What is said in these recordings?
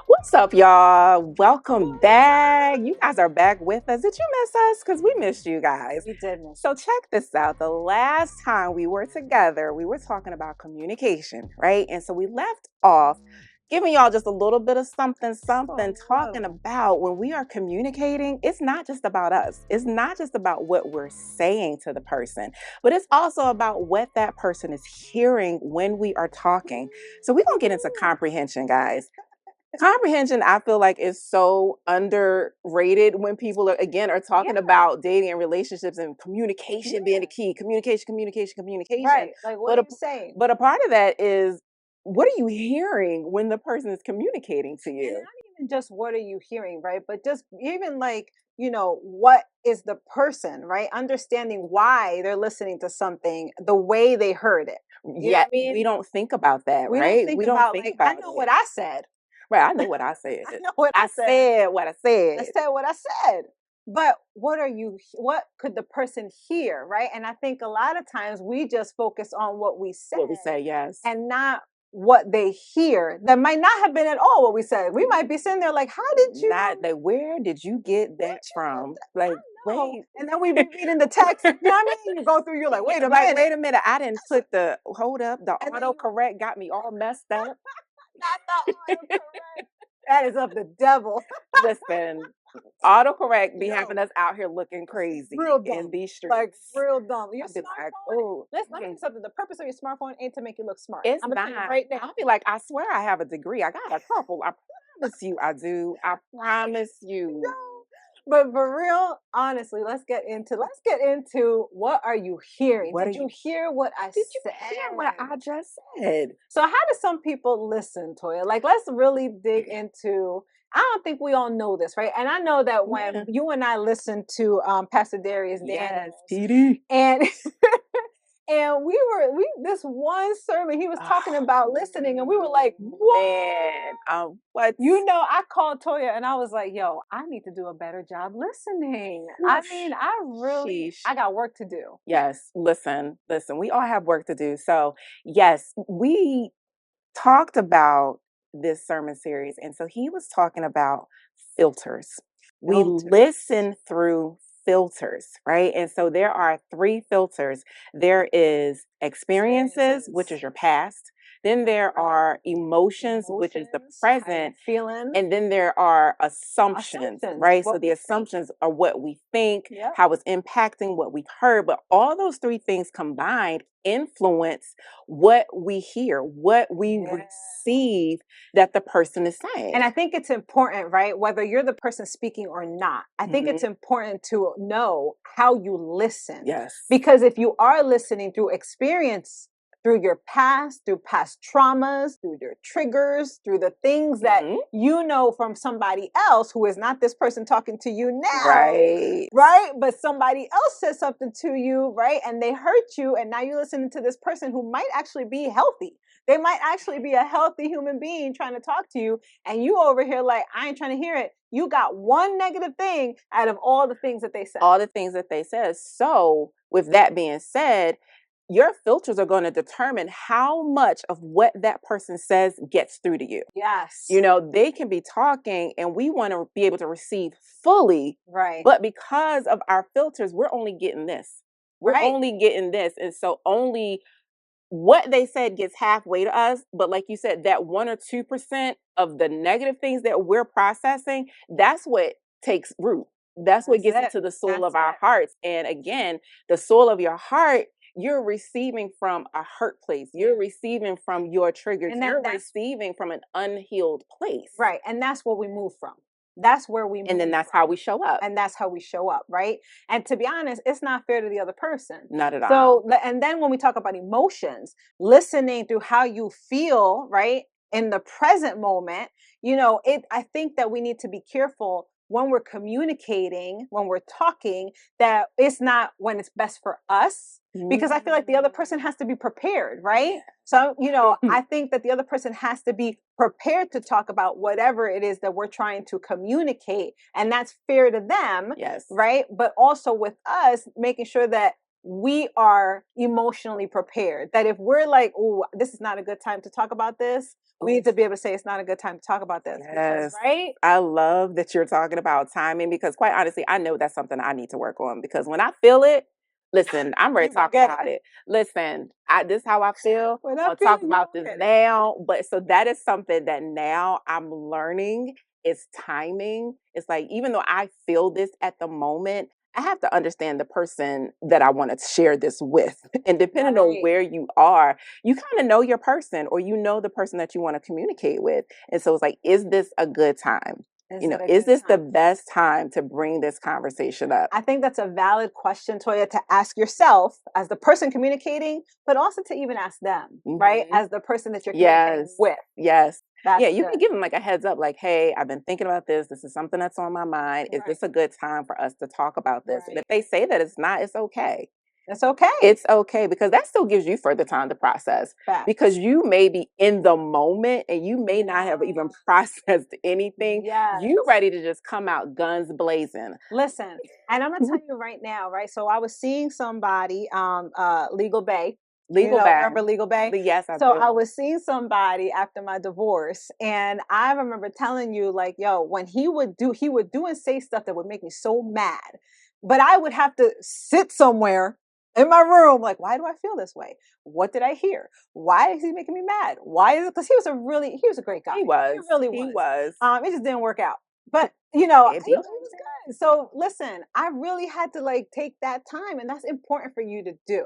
What's up, y'all? Welcome back. You guys are back with us. Did you miss us? Because we missed you guys. We did miss. So check this out. The last time we were together, we were talking about communication, right? And so we left off giving y'all just a little bit of something, talking about when we are communicating, it's not just about us. It's not just about what we're saying to the person, but it's also about what that person is hearing when we are talking. So we're going to get into comprehension, guys. Comprehension, I feel like, is so underrated when people are talking about dating and relationships and communication being the key. Communication. Right. Like, what are you saying? But a part of that is, what are you hearing when the person is communicating to you? And not even just what are you hearing, right? But just even like, what is the person, right? Understanding why they're listening to something the way they heard it. Yeah, we don't think about that, We right? don't think about I know what I said. Right, I know what I said. I know what I said. said what I said. I said what I said. But what could the person hear, right? And I think a lot of times we just focus on what we said. What we say, yes. And not what they hear. That might not have been at all what we said. We might be sitting there like, how did you where did you get that from? Like, wait. And then we be reading the text. You know what I mean? You go through, you're like, wait a minute. Wait a minute. I didn't put the autocorrect got me all messed up. Not the autocorrect. That is of the devil. Listen, autocorrect be having us out here looking crazy real dumb. In these streets. Like real dumb. Your smartphone. Like, oh, let me tell you something. The purpose of your smartphone ain't to make you look smart. It's I'm not. tell you right now. I'll be like, I swear I have a degree. I got a couple. I promise you I do. I promise you. No. But for real, honestly, let's get into what are you hearing? Did you hear what I said? Did you hear what I just said? So how do some people listen, Toya? Like, let's really dig into. I don't think we all know this, right? And I know that when you and I listened to Pastor Darius Daniels, PD, and and this one sermon, he was talking about listening, and we were like, man, what? I called Toya and I was like, yo, I need to do a better job listening. I mean, I got work to do. Yes, listen, we all have work to do. So yes, we talked about this sermon series, and so he was talking about filters. We listen through filters, right? And so there are 3 filters. There is experiences, which is your past. Then there are emotions, which is the present, feeling, and then there are assumptions, right? So the assumptions are what we think, how it's impacting what we've heard, but all those 3 things combined influence what we hear, what we receive that the person is saying. And I think it's important, right? Whether you're the person speaking or not, I think it's important to know how you listen. Yes. Because if you are listening through experience, through your past, through past traumas, through your triggers, through the things that you know from somebody else who is not this person talking to you now. Right? But somebody else says something to you, right? And they hurt you, and now you're listening to this person who might actually be healthy. They might actually be a healthy human being trying to talk to you, and you over here like, I ain't trying to hear it. You got one negative thing out of all the things that they said. All the things that they said. So with that being said, your filters are going to determine how much of what that person says gets through to you. Yes. They can be talking and we want to be able to receive fully. Right. But because of our filters, we're only getting this. We're only getting this. And so only what they said gets halfway to us. But like you said, that 1 or 2% of the negative things that we're processing, that's what takes root. That's what gets into the soul of our hearts. And again, the soul of your heart, you're receiving from a hurt place. You're receiving from your triggers. And you're receiving from an unhealed place. Right. And that's what we move from. That's where we move. And then that's how we show up. And that's how we show up, right? And to be honest, it's not fair to the other person. Not at all. So, and then when we talk about emotions, listening through how you feel, right? In the present moment, I think that we need to be careful when we're communicating, when we're talking, that it's not when it's best for us, because I feel like the other person has to be prepared, right? So, I think that the other person has to be prepared to talk about whatever it is that we're trying to communicate. And that's fair to them, Yes. right? But also with us, making sure that we are emotionally prepared. That if we're like, oh, this is not a good time to talk about this, we need to be able to say it's not a good time to talk about this. Yes. Because, right? I love that you're talking about timing, because quite honestly, I know that's something I need to work on, because when I feel it, listen, I'm ready to talk about it. Listen, this is how I feel. I'll talk about this now. But so that is something that now I'm learning is timing. It's like, even though I feel this at the moment, I have to understand the person that I want to share this with. And depending on where you are, you kind of know your person, or you know the person that you want to communicate with. And so it's like, is this a good time? Is this the best time to bring this conversation up? I think that's a valid question, Toya, to ask yourself as the person communicating, but also to even ask them, right? As the person that you're communicating with. Yes. You can give them like a heads up, like, hey, I've been thinking about this. This is something that's on my mind. Is this a good time for us to talk about this? And if they say that it's not, it's okay. It's okay. It's okay, because that still gives you further time to process. Because you may be in the moment and you may not have even processed anything. You ready to just come out guns blazing. Listen, and I'm gonna tell you right now, right? So I was seeing somebody, Legal Bay. Legal Bay. Remember Legal Bay? Yes, I do. So I was seeing somebody after my divorce, and I remember telling you, like, yo, when he would do and say stuff that would make me so mad, but I would have to sit somewhere in my room, like, why do I feel this way? What did I hear? Why is he making me mad? Why is it? Because he was a great guy. He was. He really was. It just didn't work out. But it was good. So listen, I really had to like take that time, and that's important for you to do.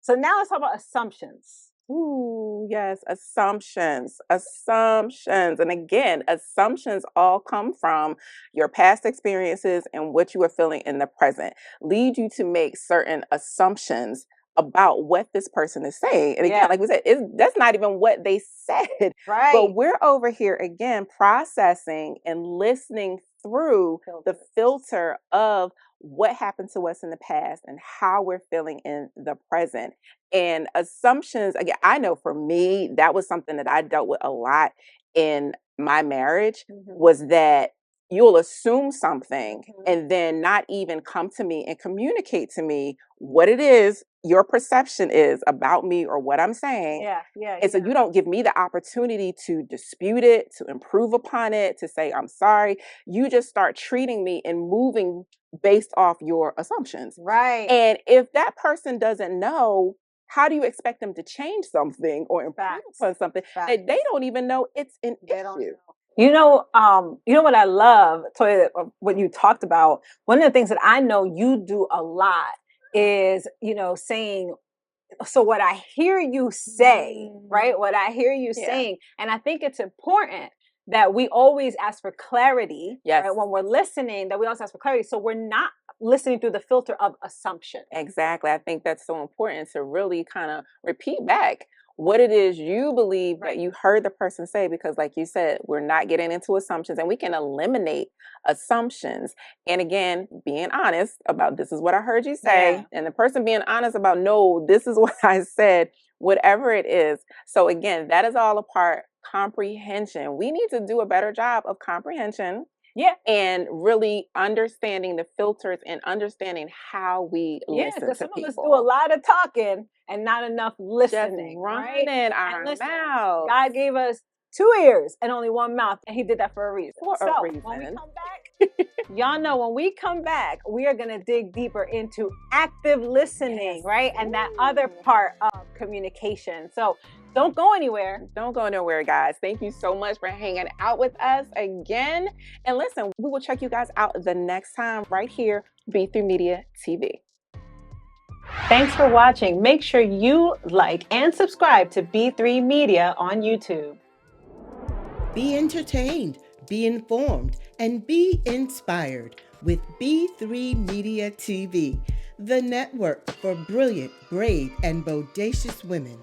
So now let's talk about assumptions. Ooh, yes, assumptions. And again, assumptions all come from your past experiences and what you are feeling in the present, lead you to make certain assumptions about what this person is saying. And again, like we said, that's not even what they said. Right. But we're over here again processing and listening through the filter of what happened to us in the past and how we're feeling in the present. And assumptions, again, I know for me, that was something that I dealt with a lot in my marriage, was that you'll assume something and then not even come to me and communicate to me what it is your perception is about me or what I'm saying. And so you don't give me the opportunity to dispute it, to improve upon it, to say, I'm sorry. You just start treating me and moving based off your assumptions. Right. And if that person doesn't know, how do you expect them to change something or improve upon something that they don't even know it's an issue? You know what I love, Toya, what you talked about. One of the things that I know you do a lot is, saying, so what I hear you say, right? What I hear you saying. And I think it's important that we always ask for clarity, right? When we're listening, that we also ask for clarity. So we're not listening through the filter of assumption. Exactly. I think that's so important to really kind of repeat back what it is you believe that you heard the person say, because like you said, we're not getting into assumptions, and we can eliminate assumptions. And again, being honest about, this is what I heard you say, and the person being honest about, no, this is what I said, whatever it is. So again, that is all a part comprehension. We need to do a better job of comprehension. And really understanding the filters and understanding how we listen to people. Some of us do a lot of talking and not enough listening. Just running our mouth. God gave us 2 ears and only 1 mouth, and he did that for a reason. When we come back, y'all know when we come back, we are going to dig deeper into active listening, right? And that other part of communication. So don't go anywhere. Don't go nowhere, guys. Thank you so much for hanging out with us again. And listen, we will check you guys out the next time right here, B3 Media TV. Thanks for watching. Make sure you like and subscribe to B3 Media on YouTube. Be entertained, be informed, and be inspired with B3 Media TV, the network for brilliant, brave, and bodacious women.